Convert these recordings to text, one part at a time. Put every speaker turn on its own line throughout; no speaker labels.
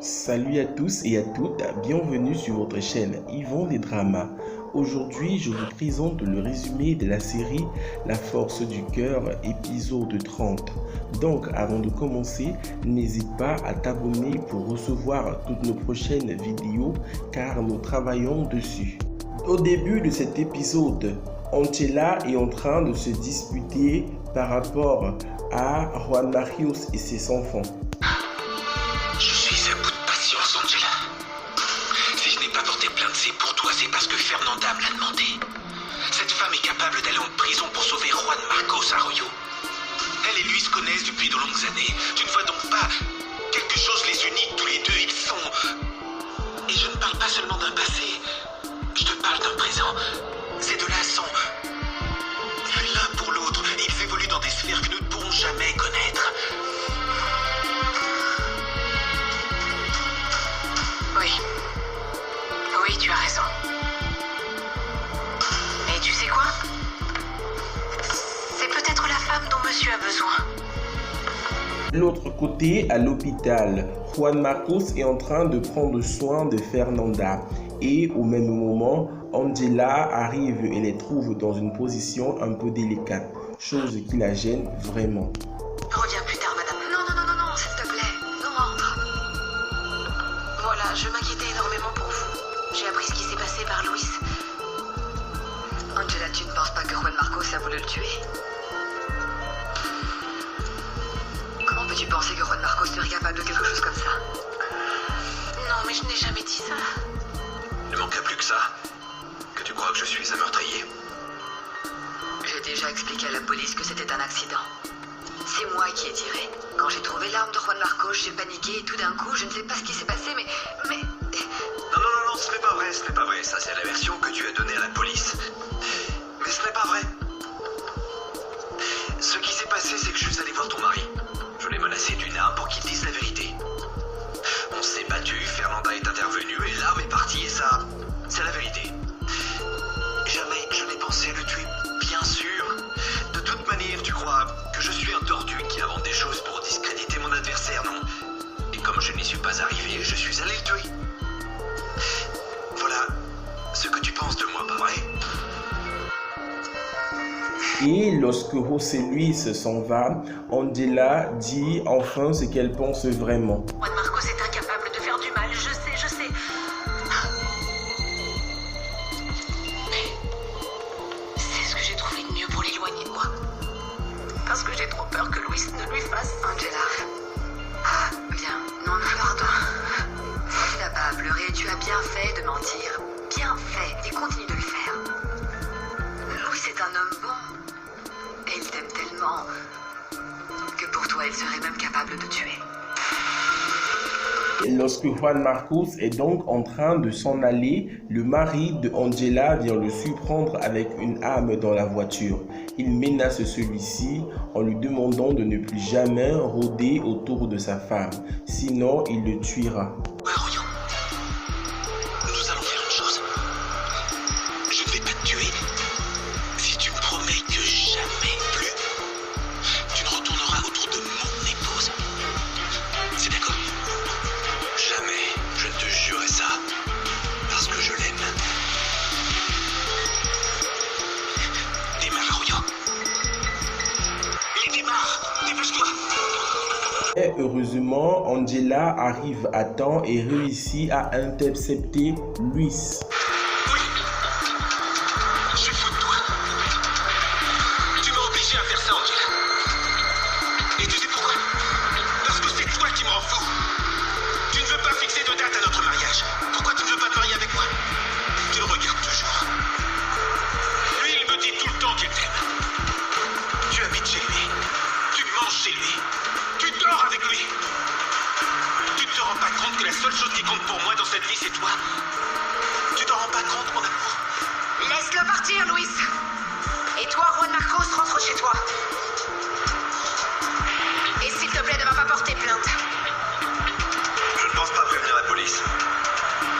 Salut à tous et à toutes, bienvenue sur votre chaîne Yvon des Dramas. Aujourd'hui, je vous présente le résumé de la série La Force du Cœur, épisode 30. Donc, avant de commencer, n'hésite pas à t'abonner pour recevoir toutes nos prochaines vidéos car nous travaillons dessus. Au début de cet épisode, Angela est en train de se disputer par rapport à Juan Marcos et ses enfants.
C'est pour toi, c'est parce que Fernanda me l'a demandé. Cette femme est capable d'aller en prison pour sauver Juan Marcos Arroyo. Elle et lui se connaissent depuis de longues années. Tu ne vois donc pas quelque chose les unit tous les deux, ils sont... Et je ne parle pas seulement d'un passé, je te parle d'un présent. Ces deux-là sont... l'un pour l'autre, ils évoluent dans des sphères que nous ne pourrons jamais connaître. Oui, tu as raison. Et tu sais quoi? C'est peut-être la femme dont monsieur a besoin.
De l'autre côté, à l'hôpital, Juan Marcos est en train de prendre soin de Fernanda. Et au même moment, Angela arrive et les trouve dans une position un peu délicate, chose qui la gêne vraiment.
Reviens plus tard, madame. Non, s'il te plaît. Non, rentre. Voilà, je m'inquiétais énormément pour vous. J'ai appris ce qui s'est passé par Luis. Angela, tu ne penses pas que Juan Marcos a voulu le tuer? Comment peux-tu penser que Juan Marcos serait capable de quelque chose comme ça? Non, mais je n'ai jamais dit ça. Ne manque plus que ça. Que tu crois que je suis un meurtrier? J'ai déjà expliqué à la police que c'était un accident. C'est moi qui ai tiré. Quand j'ai trouvé l'arme de Juan Marcos, j'ai paniqué et tout d'un coup, je ne sais pas ce qui s'est passé, mais... Non, ce n'est pas vrai. Ça, c'est la version que tu as donnée à la police. Mais ce n'est pas vrai. Ce qui s'est passé, c'est que je suis allé voir ton mari. Je l'ai menacé d'une arme pour qu'il dise la vérité. On s'est battu, Fernanda est intervenue et l'arme est partie et ça, c'est la vérité. Jamais je n'ai pensé le tuer, bien sûr. De toute manière, tu crois que je suis un tordu qui invente des choses pour discréditer mon adversaire, non? Et comme je n'y suis pas arrivé, je suis allé le tuer. Voilà ce que tu penses de moi, pas vrai?
Et lorsque José Luis s'en va, Angela dit enfin ce qu'elle pense vraiment.
Juan Marcos est incapable de faire du mal, je sais. Mais c'est ce que j'ai trouvé de mieux pour l'éloigner de moi. Parce que j'ai trop peur que Luis ne lui fasse. Angela. Viens, non, pardon. Tu n'as pas à pleurer, tu as bien fait de mentir. Bien fait, et continue de le faire. Luis est un homme bon. Et il t'aime tellement que pour toi, il serait même capable de tuer.
Et lorsque Juan Marcos est donc en train de s'en aller, le mari de Angela vient le surprendre avec une arme dans la voiture. Il menace celui-ci en lui demandant de ne plus jamais rôder autour de sa femme, sinon il le tuera.
Arroyo, nous allons faire une chose. Je ne vais pas te tuer si tu me promets que jamais plus tu ne retourneras autour de mon épouse. C'est d'accord? Jamais je ne te jurerai ça parce que je l'aime. Démarre, Arroyo. Il démarre, dépêche-toi.
Et heureusement, Angela arrive à temps et réussit à intercepter Luis.
Oui, je suis fou de toi. Tu m'as obligé à faire ça, Angela. Et tu sais pourquoi? Parce que c'est toi qui me rends fou. Tu ne veux pas fixer de date à notre mariage. Pourquoi tu ne veux pas te marier avec moi? Tu le regardes toujours. Lui, il me dit tout le temps qu'il t'aime. Tu habites chez lui. Tu manges chez lui. Tu dors avec lui. Tu ne te rends pas compte que la seule chose qui compte pour moi dans cette vie, c'est toi? Tu t'en rends pas compte, mon amour? Laisse-le partir, Luis. Et toi, Juan Marcos, rentre chez toi. Et s'il te plaît, ne va pas porter plainte. Je ne pense pas prévenir la police.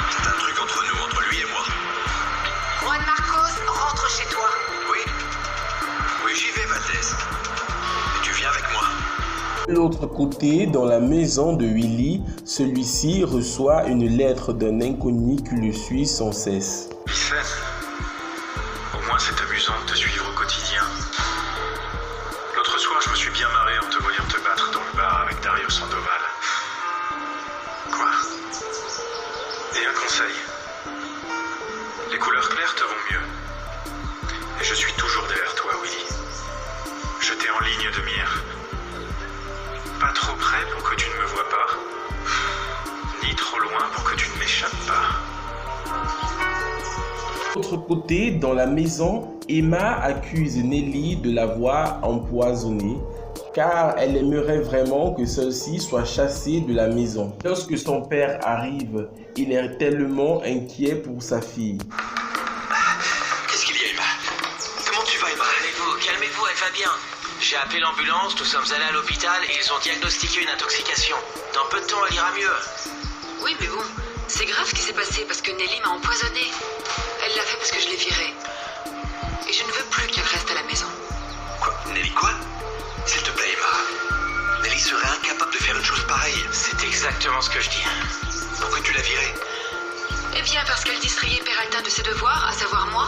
C'est un truc entre nous, entre lui et moi. Juan Marcos, rentre chez toi. Oui, j'y vais, Valdez. Et tu viens avec moi.
De l'autre côté, dans la maison de Willy, Celui-ci reçoit une lettre d'un inconnu qui le suit sans cesse.
Vicenne, au moins c'est amusant de te suivre au quotidien. L'autre soir, je me suis bien marré en te voyant te battre dans le bar avec Dario Sandoval. Quoi? Et un conseil. Les couleurs claires te vont mieux. Et je suis toujours derrière toi, Willy. Je t'ai en ligne de mire. Pas trop près pour que tu ne me vois pas. Ni trop loin pour que tu ne m'échappes pas.
De l'autre côté, dans la maison, Emma accuse Nelly de l'avoir empoisonnée car elle aimerait vraiment que celle-ci soit chassée de la maison. Lorsque son père arrive, il est tellement inquiet pour sa fille.
Qu'est-ce qu'il y a, Emma? Comment tu vas, Emma?
Calmez-vous, elle va bien. J'ai appelé l'ambulance, nous sommes allés à l'hôpital et ils ont diagnostiqué une intoxication. Dans peu de temps, elle ira mieux.
Oui, mais bon, c'est grave ce qui s'est passé parce que Nelly m'a empoisonnée. Elle l'a fait parce que je l'ai virée. Et je ne veux plus qu'elle reste à la maison.
Quoi? Nelly quoi? S'il te plaît, Emma. Nelly serait incapable de faire une chose pareille.
C'est exactement ce que je dis.
Pourquoi tu l'as virée?
Eh bien, parce qu'elle distrayait Peralta de ses devoirs, à savoir moi.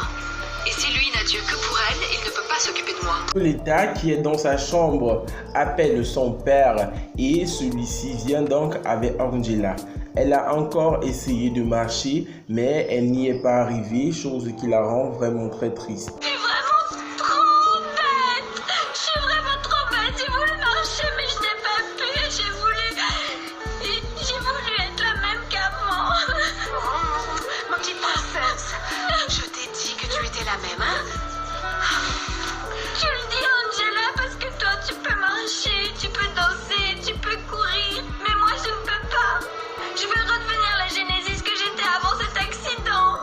Et si lui n'a Dieu que pour elle, il ne peut pas s'occuper de moi.
Violetta, qui est dans sa chambre, appelle son père et celui-ci vient donc avec Angela. Elle a encore essayé de marcher, mais elle n'y est pas arrivée, chose qui la rend vraiment très triste.
Je suis vraiment trop bête. Je suis vraiment trop bête. J'ai voulu marcher, mais je n'ai pas pu. J'ai voulu être la même qu'avant.
Ma petite princesse, je t'ai dit que tu étais la même, hein?
Tu le dis, Angela, parce que toi, tu peux marcher, tu peux danser, tu peux courir. Mais moi, je ne peux pas. Je veux redevenir la Génésis que j'étais avant cet accident.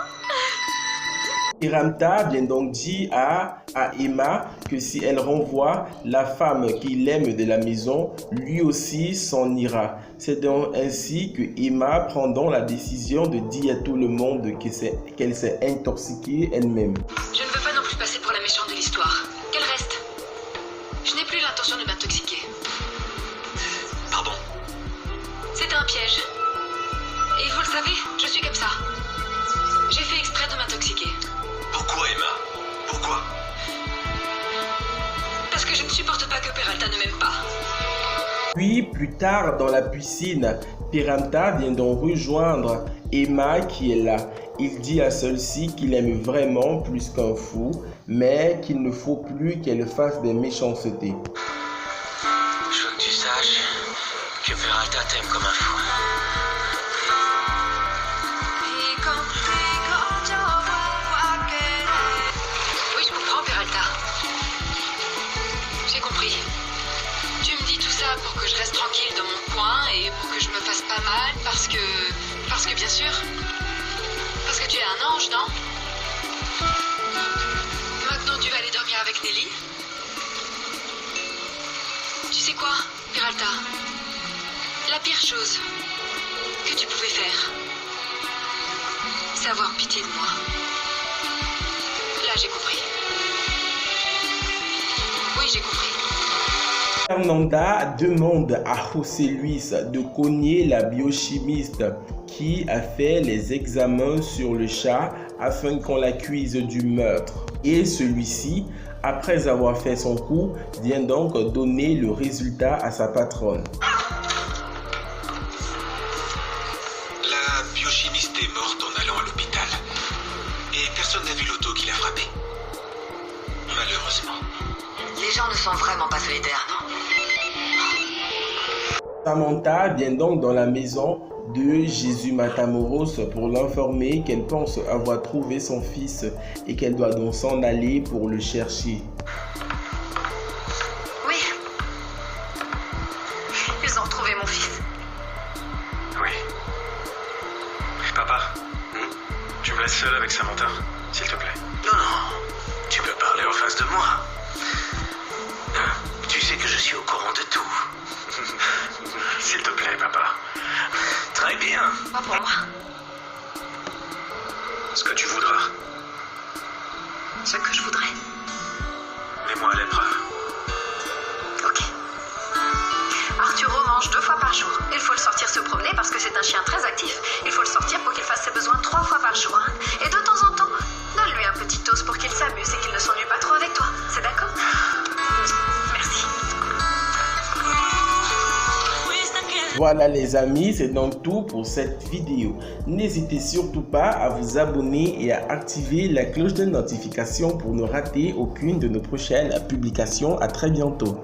Peralta vient donc dire à Emma que si elle renvoie la femme qu'il aime de la maison, lui aussi s'en ira. C'est donc ainsi que Emma prend donc la décision de dire à tout le monde qu'elle s'est intoxiquée elle-même.
Je ne veux pas non plus passer pour la méchante de l'histoire. Qu'elle reste. Je n'ai plus l'intention de m'intoxiquer.
Pardon?
C'était un piège. Et vous le savez, je suis comme ça. J'ai fait exprès de m'intoxiquer.
Pourquoi, Emma? Pourquoi?
Parce que je ne supporte pas que Peralta ne m'aime pas.
Puis, plus tard, dans la piscine, Peralta vient donc rejoindre Emma qui est là. Il dit à celle-ci qu'il aime vraiment plus qu'un fou, mais qu'il ne faut plus qu'elle fasse des méchancetés.
Je veux que tu saches que Peralta t'aime comme un fou.
Oui, je comprends, Peralta. J'ai compris. Tu me dis tout ça pour que je reste tranquille dans mon coin et pour que je me fasse pas mal parce que bien sûr. Parce que tu es un ange, non? Maintenant, tu vas aller dormir avec Nelly? Tu sais quoi, Peralta? La pire chose que tu pouvais faire, c'est avoir pitié de moi. Là, j'ai compris. Oui, j'ai compris.
Fernanda demande à José Luis de cogner la biochimiste qui a fait les examens sur le chat afin qu'on l'accuse du meurtre. Et celui-ci, après avoir fait son coup, vient donc donner le résultat à sa patronne.
La biochimiste est morte en allant à l'hôpital. Et personne n'a vu l'auto qui l'a frappée. Malheureusement.
Les gens ne sont vraiment pas solidaires, non?
Samantha vient donc dans la maison de Jésus Matamoros pour l'informer qu'elle pense avoir trouvé son fils et qu'elle doit donc s'en aller pour le chercher.
Oui. Ils ont retrouvé mon fils.
Oui. Papa, tu me laisses seul avec Samantha, s'il te plaît.
Non, tu peux parler en face de moi. Tu sais que je suis au courant de tout.
S'il te plaît, papa.
Très bien.
Pas pour moi.
Ce que tu voudras.
Ce que je voudrais.
Mets-moi à l'épreuve.
Ok. Arthur.
tu remanges 2 fois par jour. Il faut le sortir se promener parce que c'est un chien très actif. Il faut le sortir pour qu'il fasse ses besoins 3 fois par jour. Hein. Et de temps en temps, donne-lui un petit os pour qu'il s'amuse et qu'il ne s'ennuie pas trop avec toi. C'est d'accord? Merci.
Voilà les amis, c'est donc tout pour cette vidéo. N'hésitez surtout pas à vous abonner et à activer la cloche de notification pour ne rater aucune de nos prochaines publications. À très bientôt.